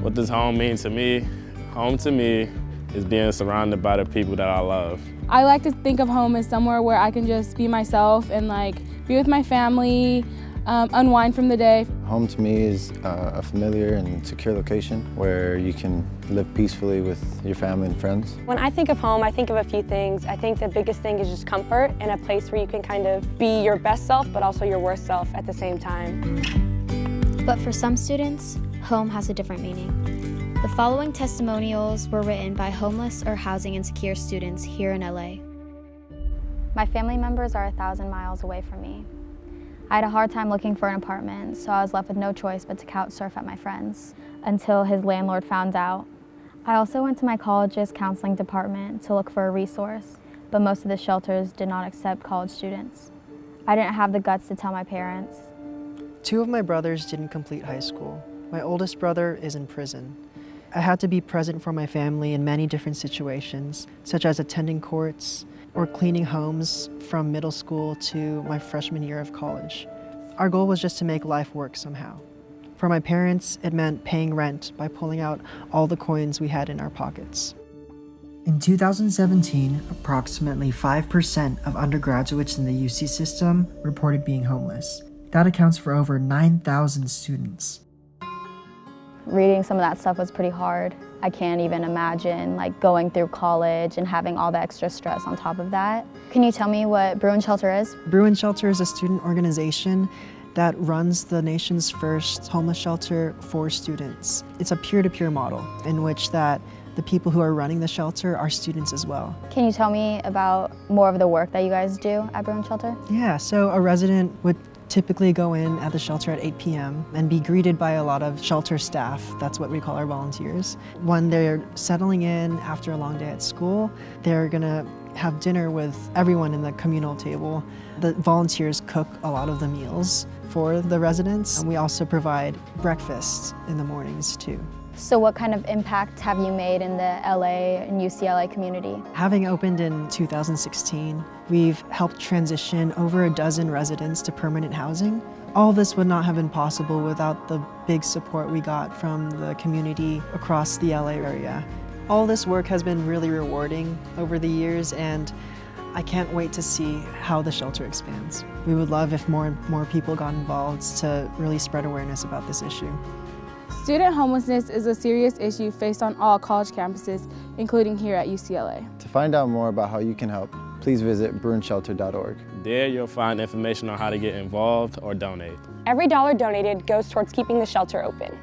What does home mean to me? Home to me is being surrounded by the people that I love. I like to think of home as somewhere where I can just be myself and be with my family, unwind from the day. Home to me is a familiar and secure location where you can live peacefully with your family and friends. When I think of home, I think of a few things. I think the biggest thing is just comfort and a place where you can kind of be your best self, but also your worst self at the same time. But for some students, home has a different meaning. The following testimonials were written by homeless or housing insecure students here in LA. My family members are 1,000 miles away from me. I had a hard time looking for an apartment, so I was left with no choice but to couch surf at my friend's until his landlord found out. I also went to my college's counseling department to look for a resource, but most of the shelters did not accept college students. I didn't have the guts to tell my parents. 2 of my brothers didn't complete high school. My oldest brother is in prison. I had to be present for my family in many different situations, such as attending courts or cleaning homes from middle school to my freshman year of college. Our goal was just to make life work somehow. For my parents, it meant paying rent by pulling out all the coins we had in our pockets. In 2017, approximately 5% of undergraduates in the UC system reported being homeless. That accounts for over 9,000 students. Reading some of that stuff was pretty hard. I can't even imagine going through college and having all the extra stress on top of that. Can you tell me what Bruin Shelter is? Bruin Shelter is a student organization that runs the nation's first homeless shelter for students. It's a peer-to-peer model in which that the people who are running the shelter are students as well. Can you tell me about more of the work that you guys do at Bruin Shelter? Yeah, so a resident would typically go in at the shelter at 8 p.m. and be greeted by a lot of shelter staff. That's what we call our volunteers. When they're settling in after a long day at school, they're gonna have dinner with everyone in the communal table. The volunteers cook a lot of the meals for the residents, and we also provide breakfast in the mornings too. So what kind of impact have you made in the LA and UCLA community? Having opened in 2016, we've helped transition over a dozen residents to permanent housing. All this would not have been possible without the big support we got from the community across the LA area. All this work has been really rewarding over the years, and I can't wait to see how the shelter expands. We would love if more and more people got involved to really spread awareness about this issue. Student homelessness is a serious issue faced on all college campuses, including here at UCLA. To find out more about how you can help, please visit bruinshelter.org. There you'll find information on how to get involved or donate. Every dollar donated goes towards keeping the shelter open.